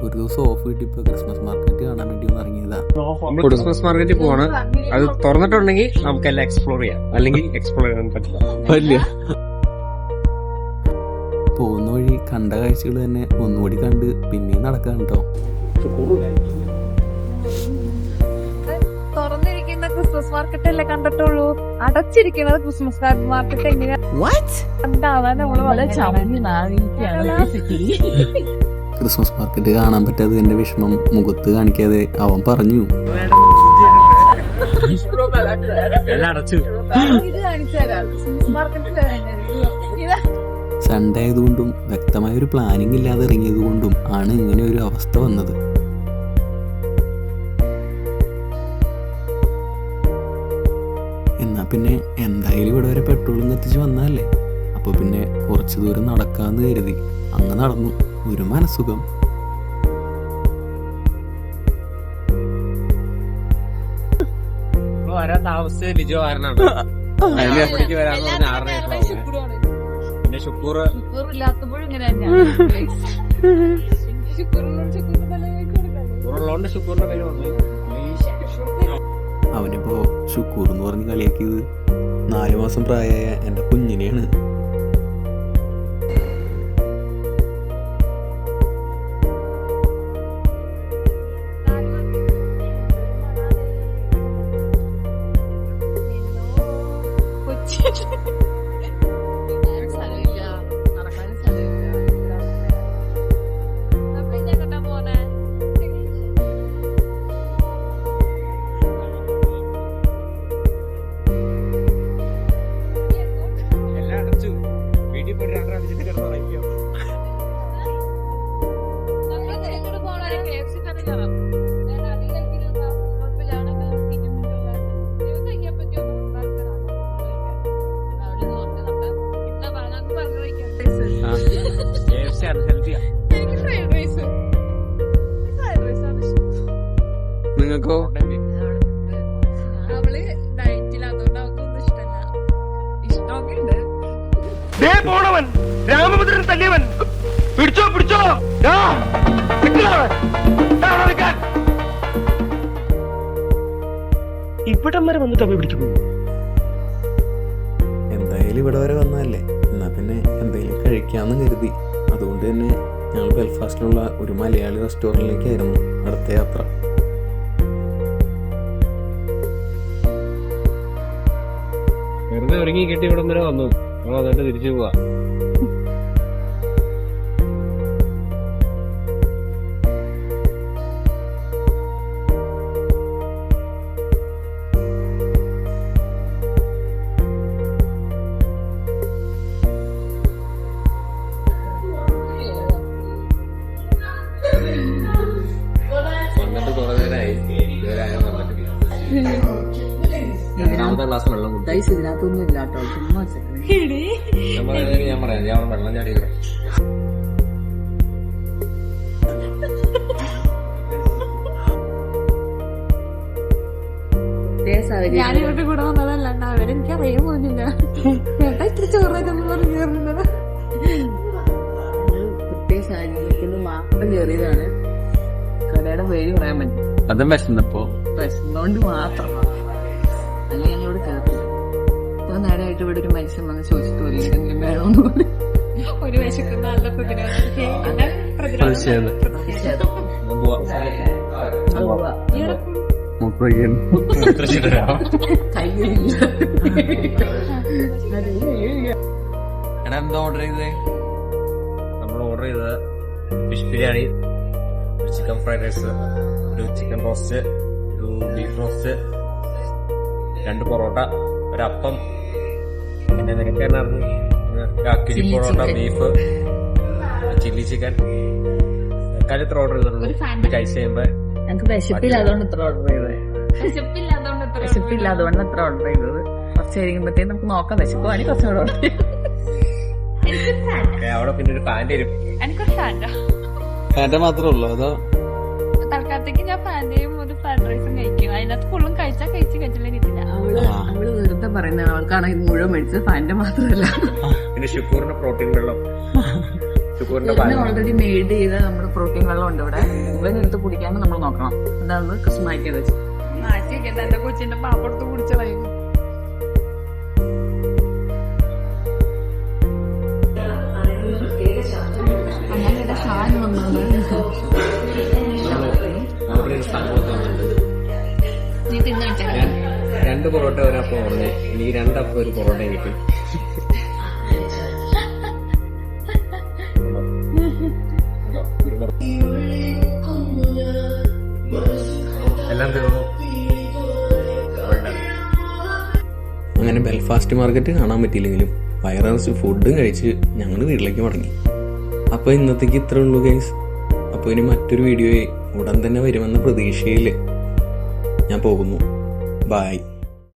ഒരു ദിവസം ഓഫ് കിട്ടിയപ്പോൾ ക്രിസ്മസ് മാർക്കറ്റ് കാണാൻ വേണ്ടി ഒന്ന് ഇറങ്ങിയതാ. ക്രിസ്മസ് മാർക്കറ്റിൽ പോവാണ്. അത് തുറന്നിട്ടുണ്ടെങ്കിൽ നമുക്കെല്ലാം എക്സ്പ്ലോർ ചെയ്യാം, അല്ലെങ്കിൽ എക്സ്പ്ലോർ ചെയ്യാൻ പറ്റില്ല. പോകുന്ന വഴി കണ്ട കാഴ്ചകൾ തന്നെ ഒന്നുകൂടി കണ്ട് പിന്നെയും നടക്കാൻ കേട്ടോ. തുറന്നിരിക്കുന്ന ക്രിസ്മസ് മാർക്കറ്റ് അല്ലേ കണ്ടിട്ടുള്ളൂ, അടച്ചിരിക്കുന്നത് ക്രിസ്മസ് മാർക്കറ്റ് എങ്ങനെ കണ്ടാവാൻ നമ്മള് ക്രിസ്മസ് മാർക്കറ്റ് കാണാൻ പറ്റാതെ എന്റെ വിഷമം മുഖത്ത് കാണിക്കാതെ അവൻ പറഞ്ഞു, സൺഡേ ആയതുകൊണ്ടും വ്യക്തമായ ഒരു പ്ലാനിങ് ഇല്ലാതെ ഇറങ്ങിയത് കൊണ്ടും ആണ് ഇങ്ങനെ ഒരു അവസ്ഥ വന്നത്. എന്നാ പിന്നെ എന്തായാലും ഇവിടെ വരെ പെട്രോളും കത്തിച്ച് വന്നതല്ലേ, അപ്പൊ പിന്നെ കുറച്ചു ദൂരം നടക്കാന്ന് കരുതി അങ്ങ് നടന്നു. ഒരു മനസുഖം. വരാൻ താമസിച്ചത് ലിജോ കാരനാണ്. വരാന്ന് പറഞ്ഞ 6 പിന്നെ ഷുക്കൂർ ഇല്ലാത്തപ്പോഴും ഇങ്ങനെ തന്നെയാണ്. ഷുക്കൂറിന്റെ പേര് വന്നു. അവനിപ്പോ ഷുക്കൂർ എന്ന് പറഞ്ഞ് കളിയാക്കിയത് 4 മാസം പ്രായമായ എന്റെ കുഞ്ഞിനെയാണ്. നിങ്ങൾക്കോ? അവള് ഡയറ്റിലാത്തോണ്ട് അവൾക്കൊന്നും ഇഷ്ടമല്ല. ഇഷ്ടമൊക്കെ ഉണ്ട്. പോണവൻ രാമഭദ്രൻ തല്ലിയവൻ പിടിച്ചോ പിടിച്ചോ. ഇവിടം വരെ വന്ന് തമ്മിൽ പിടിച്ചു പോകും. എന്തായാലും ഇവിടെ വരെ വന്നതല്ലേ, എന്നാ പിന്നെ എന്തെങ്കിലും കഴിക്കാമെന്ന് കരുതി. അതുകൊണ്ട് തന്നെ ഞങ്ങൾ ബെൽഫാസ്റ്റിലുള്ള ഒരു മലയാളി റെസ്റ്റോറൻറ്റിലേക്കായിരുന്നു അടുത്ത യാത്ര. വെറുതെ ഒരുങ്ങി കിട്ടി ഇവിടം വരെ വന്നു. നമ്മൾ എന്നിട്ട് തിരിച്ചു പോവാ. വന്നിട്ട് കുറെ നേരമായി, ഇതുവരെ ആരും വന്നിട്ടില്ല. 2ാമത്തെ ഗ്ലാസ് വെള്ളം കുടിച്ചു. ഇതിനകത്തൊന്നും ഇല്ല കേട്ടോ, ചുമ്മാ ഞാൻ പറയാം, ഞാൻ വെള്ളം ചാടിയില്ല. ഞാൻ ഇവരുടെ കൂടെ വന്നതല്ലാണ്ട് അവരെനിക്ക് അറിയാൻ പോകുന്നില്ല. ചേട്ടാ ഇത്തിരി ചോറൊക്കെ പറഞ്ഞു കയറുന്നത്. പ്രത്യേക സാഹചര്യത്തിൽ മാത്രം കയറിയതാണ്. കടയുടെ പേര് പറയാൻ പറ്റും. അതും വിശന്നപ്പോ വിശന്നോണ്ട് മാത്രം അല്ലെ ഞങ്ങളോട് കയറി. ഇത്ര നേരമായിട്ട് ഇവിടെ ഒരു മനുഷ്യൻ വന്ന് ചോദിച്ചിട്ട് പോലും എന്തെങ്കിലും വേണമെന്ന് പറഞ്ഞു. ഒരു വിശക്കുന്ന നല്ല പ്രതിരോധം. എന്താ ഓർഡർ ചെയ്തത്? നമ്മൾ ഓർഡർ ചെയ്തത് ഫിഷ് ബിരിയാണി, ഒരു ചിക്കൻ ഫ്രൈഡ് റൈസ്, ഒരു ചിക്കൻ റോസ്റ്റ്, ഒരു ബീഫ് റോസ്റ്റ്, 2 പൊറോട്ട, ഒരു അപ്പം, പിന്നെ നിനക്ക് എന്നായിരുന്നു കിരി പൊറോട്ട, ബീഫ്, ചില്ലി ചിക്കൻ. കാര്യത്തിൽ ഓർഡർ ചെയ്തിട്ടുള്ളൂ. കഴിച്ച് കഴിയുമ്പോ ഞങ്ങൾക്ക് വിശപ്പില്ലാതുകൊണ്ട് ഇത്ര ഓർഡർ ചെയ്തത്. വിശപ്പില്ലാതുകൊണ്ട് ഇത്ര ഓർഡർ ചെയ്തത്. കുറച്ച് കഴിയുമ്പോഴത്തേക്ക് നമുക്ക് നോക്കാം, വിശക്കുവാണെങ്കിൽ കുറച്ചുകൂടെ ഓർഡർ ചെയ്യും. അവിടെ പിന്നെ ഒരു ഫാൻ്റെ എനിക്കൊരു ഫാൻഡാ. ഫാൻ്റെ മാത്രമേ ഉള്ളൂ അതോ? തൽക്കാലത്തേക്ക് ഞാൻ ഫാന്റെയും ഒരു ഫ്രൈഡ് റൈസും കഴിക്കും. അതിനകത്ത് ഫുള്ളും കഴിച്ചില്ല കിട്ടില്ല. അവള് വെറുതെ പറയുന്ന ആൾക്കാണ് ഇത് മുഴുവൻ മേടിച്ചത്, ഫാൻ്റെ മാത്രമല്ല. പിന്നെ ഷുക്കൂറിന്റെ പ്രോട്ടീൻ വെള്ളം ഷുഗറിന്റെ ഇതിന് പാലാണ്. ഓൾറെഡി മെയ്ഡ് ചെയ്ത നമ്മുടെ പ്രോട്ടീൻ വെള്ളം ഉണ്ട് ഇവിടെ. ഇവരെടുത്ത് കുടിക്കാണ്ട് നമ്മൾ നോക്കണം. അതാണ് ക്രിസ് മാറ്റിയത് വെച്ച്. മാറ്റി വെക്കണ്ട, എന്റെ കൊച്ചിന്റെ പാപ്പെടുത്ത് കുടിച്ചളയും. അങ്ങനെ ഷാൻ വന്നത് ഓർഡർ ചെയ്ത സംഭവം തന്നിട്ടുണ്ട്. നീ തിന്നാട്ടെ. ഞാൻ 2 പൊറോട്ട ഒരപ്പം ഓർഡർ. എനിക്ക് 2 അപ്പം ഒരു പൊറോട്ട കിട്ടി. എല്ലാം തീർന്നു. അങ്ങനെ ബെൽഫാസ്റ്റ് മാർക്കറ്റ് കാണാൻ പറ്റിയില്ലെങ്കിലും വയററിച്ച് ഫുഡും കഴിച്ച് ഞങ്ങൾ വീട്ടിലേക്ക് മടങ്ങി. അപ്പോൾ ഇന്നത്തേക്ക് ഇത്രേ ഉള്ളൂ ഗൈസ്. അപ്പോൾ ഇനി മറ്റൊരു വീഡിയോയെ ഉടൻ തന്നെ വരുമെന്ന പ്രതീക്ഷയിൽ ഞാൻ പോകുന്നു. ബായ്.